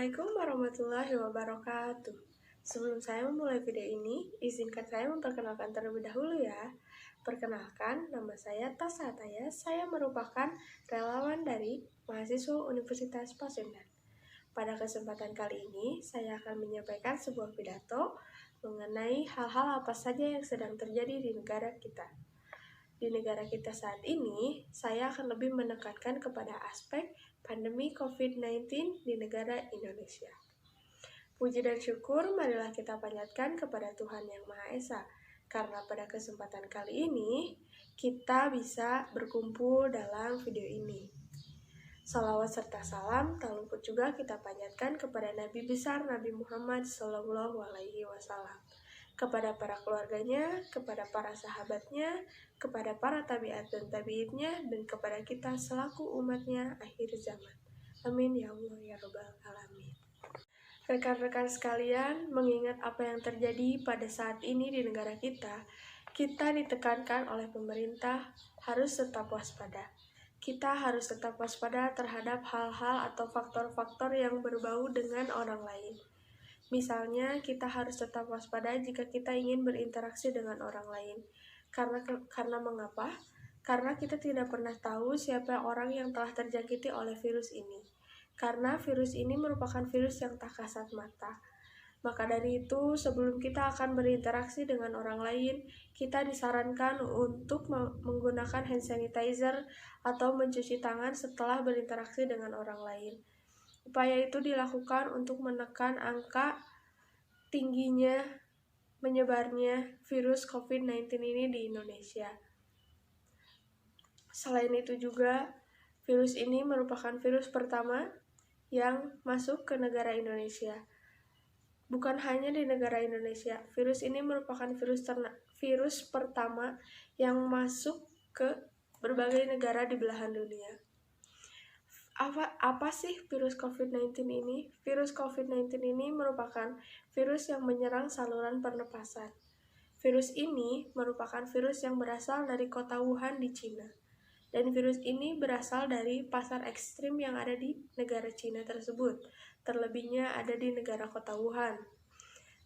Assalamualaikum warahmatullahi wabarakatuh. Sebelum saya memulai video ini, izinkan saya memperkenalkan terlebih dahulu ya. Perkenalkan, nama saya Tasya Ataya. Saya merupakan relawan dari mahasiswa Universitas Pasundan. Pada kesempatan kali ini, saya akan menyampaikan sebuah pidato mengenai hal-hal apa saja yang sedang terjadi di negara kita. Di negara kita saat ini, saya akan lebih menekankan kepada aspek pandemi COVID-19 di negara Indonesia. Puji dan syukur marilah kita panjatkan kepada Tuhan Yang Maha Esa, karena pada kesempatan kali ini kita bisa berkumpul dalam video ini. Salawat serta salam tak luput juga kita panjatkan kepada Nabi besar Nabi Muhammad SAW, kepada para keluarganya, kepada para sahabatnya, kepada para tabiat dan tabiitnya, dan kepada kita selaku umatnya akhir zaman. Amin ya Allah ya Rabbal Alamin. Rekan-rekan sekalian, mengingat apa yang terjadi pada saat ini di negara kita ditekankan oleh pemerintah harus tetap waspada. Kita harus tetap waspada terhadap hal-hal atau faktor-faktor yang berbau dengan orang lain. Misalnya, kita harus tetap waspada jika kita ingin berinteraksi dengan orang lain. Karena mengapa? Karena kita tidak pernah tahu siapa orang yang telah terjangkiti oleh virus ini. Karena virus ini merupakan virus yang tak kasat mata. Maka dari itu, sebelum kita akan berinteraksi dengan orang lain, kita disarankan untuk menggunakan hand sanitizer atau mencuci tangan setelah berinteraksi dengan orang lain. Upaya itu dilakukan untuk menekan angka tingginya menyebarnya virus COVID-19 ini di Indonesia. Selain itu juga, virus ini merupakan virus pertama yang masuk ke negara Indonesia. Bukan hanya di negara Indonesia, virus ini merupakan virus pertama yang masuk ke berbagai negara di belahan dunia. Apa sih virus COVID-19 ini? Virus COVID-19 ini merupakan virus yang menyerang saluran pernapasan. Virus ini merupakan virus yang berasal dari kota Wuhan di Cina. Dan virus ini berasal dari pasar ekstrim yang ada di negara Cina tersebut. Terlebihnya ada di negara kota Wuhan.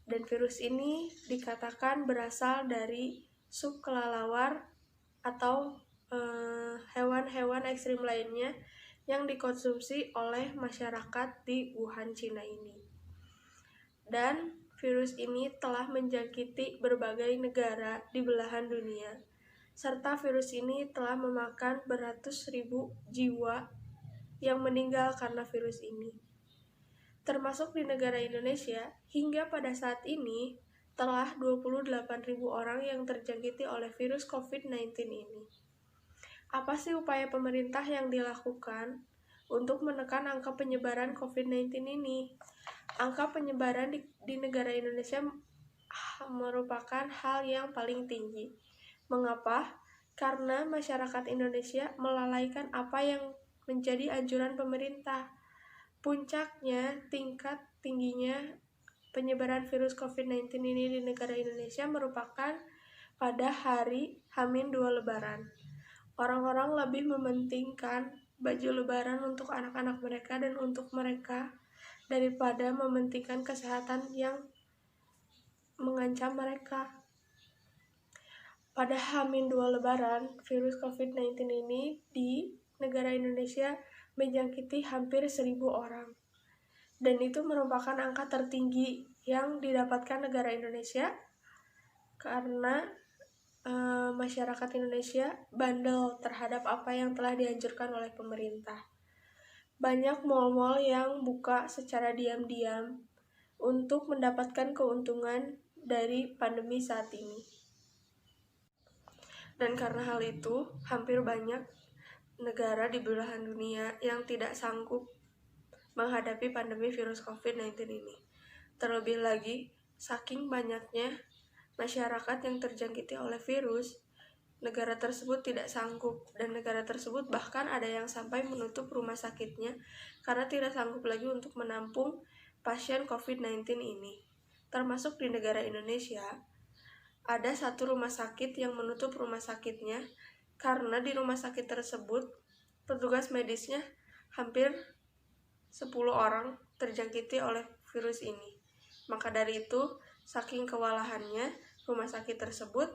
Dan virus ini dikatakan berasal dari subkelelawar atau hewan-hewan ekstrim lainnya yang dikonsumsi oleh masyarakat di Wuhan, Cina ini. Dan virus ini telah menjangkiti berbagai negara di belahan dunia. Serta virus ini telah memakan beratus ribu jiwa yang meninggal karena virus ini. Termasuk di negara Indonesia, hingga pada saat ini telah 28.000 orang yang terjangkiti oleh virus COVID-19 ini. Apa sih upaya pemerintah yang dilakukan untuk menekan angka penyebaran COVID-19 ini? Angka penyebaran di negara Indonesia merupakan hal yang paling tinggi. Mengapa? Karena masyarakat Indonesia melalaikan apa yang menjadi anjuran pemerintah. Puncaknya, tingkat tingginya penyebaran virus COVID-19 ini di negara Indonesia merupakan pada hari H-2 Lebaran. Orang-orang lebih mementingkan baju lebaran untuk anak-anak mereka dan untuk mereka daripada mementingkan kesehatan yang mengancam mereka. Pada H-2 Lebaran, virus COVID-19 ini di negara Indonesia menjangkiti hampir 1.000 orang. Dan itu merupakan angka tertinggi yang didapatkan negara Indonesia karena masyarakat Indonesia bandel terhadap apa yang telah dianjurkan oleh pemerintah. Banyak mal-mal yang buka secara diam-diam untuk mendapatkan keuntungan dari pandemi saat ini. Dan karena hal itu, hampir banyak negara di belahan dunia yang tidak sanggup menghadapi pandemi virus COVID-19 ini. Terlebih lagi, saking banyaknya masyarakat yang terjangkiti oleh virus, negara tersebut tidak sanggup, dan negara tersebut bahkan ada yang sampai menutup rumah sakitnya karena tidak sanggup lagi untuk menampung pasien COVID-19 ini. Termasuk di negara Indonesia, ada satu rumah sakit yang menutup rumah sakitnya karena di rumah sakit tersebut petugas medisnya hampir 10 orang terjangkiti oleh virus ini. Maka dari itu, saking kewalahannya, rumah sakit tersebut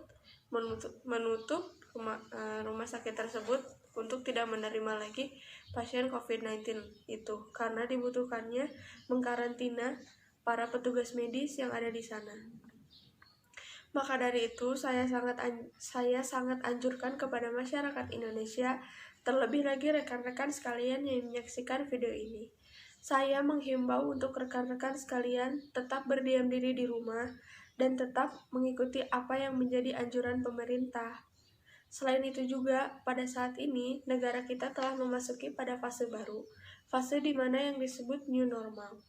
menutup rumah sakit tersebut untuk tidak menerima lagi pasien COVID-19 itu, karena dibutuhkannya mengkarantina para petugas medis yang ada di sana. Maka dari itu, saya sangat anjurkan kepada masyarakat Indonesia, terlebih lagi rekan-rekan sekalian yang menyaksikan video ini. Saya menghimbau untuk rekan-rekan sekalian tetap berdiam diri di rumah dan tetap mengikuti apa yang menjadi anjuran pemerintah. Selain itu juga, pada saat ini, negara kita telah memasuki pada fase baru, fase di mana yang disebut new normal.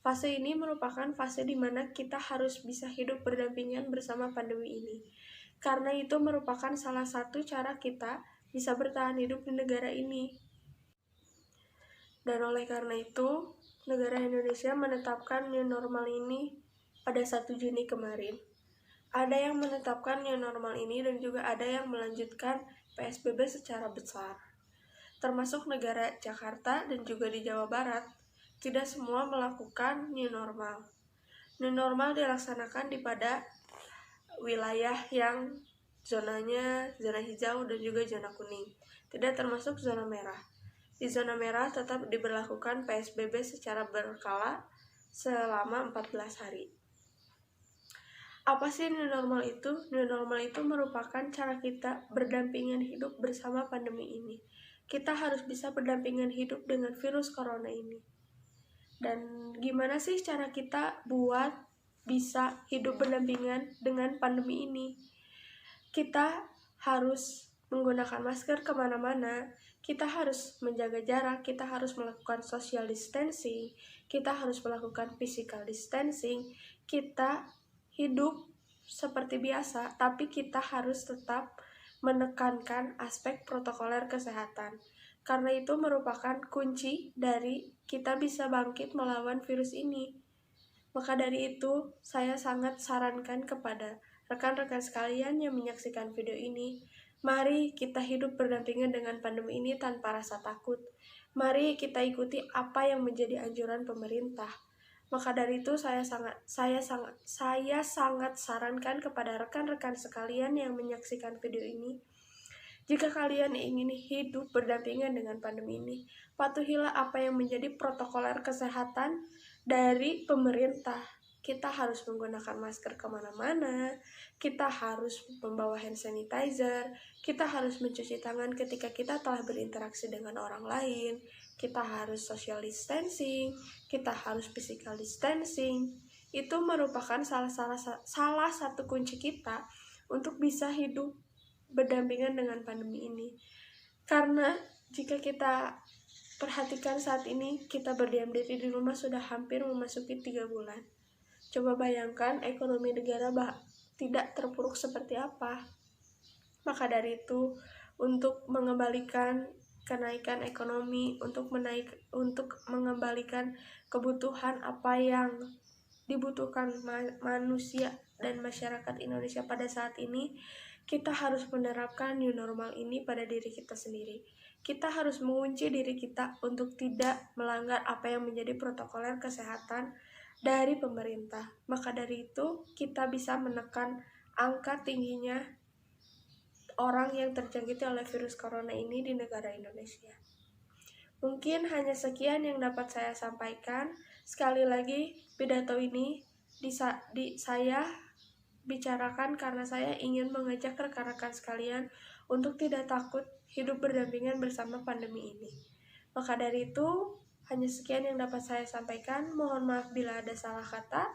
Fase ini merupakan fase di mana kita harus bisa hidup berdampingan bersama pandemi ini. Karena itu merupakan salah satu cara kita bisa bertahan hidup di negara ini. Dan oleh karena itu, negara Indonesia menetapkan new normal ini pada 1 Juni kemarin. Ada yang menetapkan new normal ini dan juga ada yang melanjutkan PSBB secara besar. Termasuk negara Jakarta dan juga di Jawa Barat, tidak semua melakukan new normal. New normal dilaksanakan di pada wilayah yang zonanya zona hijau dan juga zona kuning, tidak termasuk zona merah. Di zona merah tetap diberlakukan PSBB secara berkala selama 14 hari. Apa sih new normal itu? New normal itu merupakan cara kita berdampingan hidup bersama pandemi ini. Kita harus bisa berdampingan hidup dengan virus corona ini. Dan gimana sih cara kita buat bisa hidup berdampingan dengan pandemi ini? Kita harus menggunakan masker kemana-mana, kita harus menjaga jarak, kita harus melakukan social distancing, kita harus melakukan physical distancing, kita hidup seperti biasa, tapi kita harus tetap menekankan aspek protokoler kesehatan. Karena itu merupakan kunci dari kita bisa bangkit melawan virus ini. Maka dari itu, saya sangat sarankan kepada rekan-rekan sekalian yang menyaksikan video ini, mari kita hidup berdampingan dengan pandemi ini tanpa rasa takut. Mari kita ikuti apa yang menjadi anjuran pemerintah. Maka dari itu saya sangat sarankan kepada rekan-rekan sekalian yang menyaksikan video ini, jika kalian ingin hidup berdampingan dengan pandemi ini, patuhilah apa yang menjadi protokoler kesehatan dari pemerintah. Kita harus menggunakan masker kemana-mana, kita harus membawa hand sanitizer, kita harus mencuci tangan ketika kita telah berinteraksi dengan orang lain, kita harus social distancing, kita harus physical distancing. Itu merupakan salah satu kunci kita untuk bisa hidup berdampingan dengan pandemi ini. Karena jika kita perhatikan saat ini, kita berdiam diri di rumah sudah hampir memasuki 3 bulan. Coba bayangkan ekonomi negara tidak terpuruk seperti apa. Maka dari itu, untuk mengembalikan kenaikan ekonomi, untuk mengembalikan kebutuhan apa yang dibutuhkan manusia dan masyarakat Indonesia pada saat ini, kita harus menerapkan new normal ini pada diri kita sendiri. Kita harus mengunci diri kita untuk tidak melanggar apa yang menjadi protokoler kesehatan dari pemerintah. Maka dari itu, kita bisa menekan angka tingginya orang yang terjangkiti oleh virus corona ini di negara Indonesia. Mungkin hanya sekian yang dapat saya sampaikan. Sekali lagi, pidato ini saya bicarakan karena saya ingin mengajak rekan-rekan sekalian untuk tidak takut hidup berdampingan bersama pandemi ini. Maka dari itu, hanya sekian yang dapat saya sampaikan. Mohon maaf bila ada salah kata.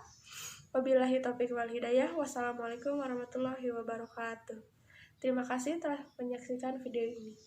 Wabillahi taufiq wal hidayah. Wassalamualaikum warahmatullahi wabarakatuh. Terima kasih telah menyaksikan video ini.